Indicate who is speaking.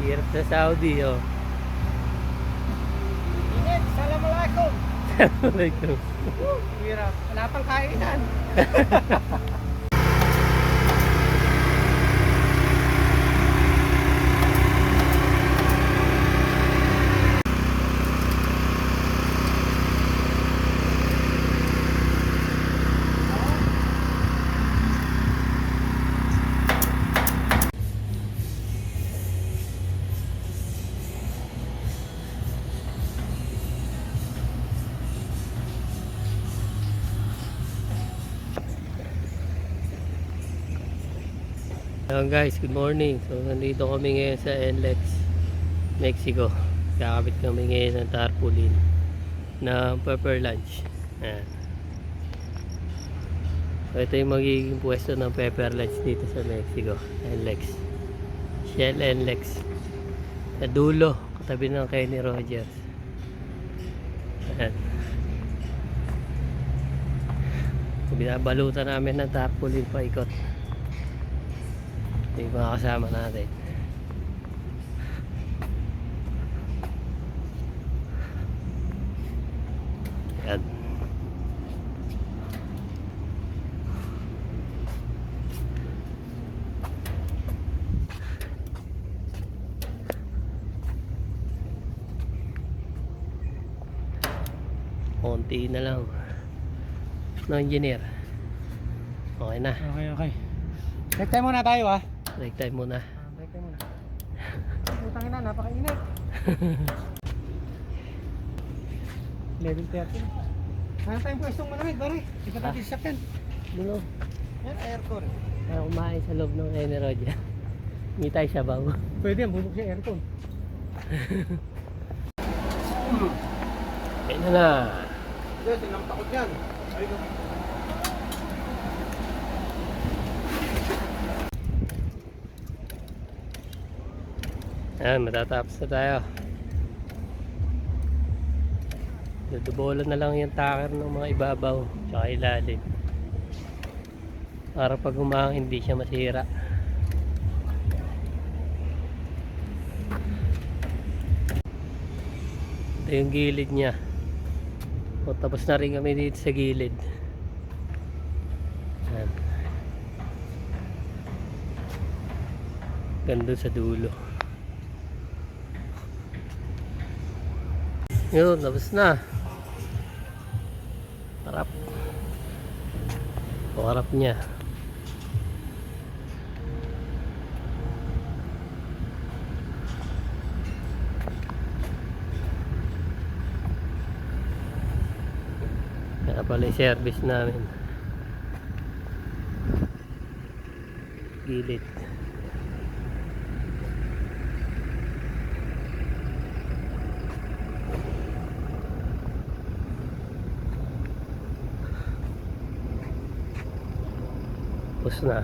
Speaker 1: Hirap sa Saudi, oh.
Speaker 2: Init, assalamualaikum.
Speaker 1: Assalamualaikum.
Speaker 2: Hirap, wala pang kainan.
Speaker 1: Hello guys, good morning. So nandito kami ngayon sa NLEX, Mexico. Kakabit kami ngayon ng tarpaulin na pepper lunch. Ayan. So ito yung magiging pwesto ng pepper lunch dito sa Mexico, NLEX. Shell NLEX. Sa dulo, katabi ng Kenny Rogers. Ayan. So, binabalutan namin ng tarpaulin paikot. Yung mga kasama natin. Yan. Konti na lang. No, engineer. Okay na.
Speaker 2: Okay. Break time muna tayo ah.
Speaker 1: Break time muna.
Speaker 2: Break time muna. Putang ina, napakainit. Level 30. Ano tayong pwestong malamig, pare? Hindi ka natin sasakyan.
Speaker 1: Dulo.
Speaker 2: Yan, aircon.
Speaker 1: Kaya kumain sa loob ng Kenny Rogers. Hindi tayo sabaw.
Speaker 2: Pwede yan, bubuk siya aircon.
Speaker 1: Kaya na.
Speaker 2: Yes, ilang takot yan. Ayun.
Speaker 1: Ayan, matatapos na tayo. Dudubolan na lang yung takar ng mga ibabaw tsaka ilalim para pag humahang hindi siya masira. Ito yung gilid niya. O, tapos na rin kami dito sa gilid. Ayan. Ganda sa dulo. Yun, tapos na. Harap. O, harap niya. Kaya pala yung service namin. Gilid. Tapos na.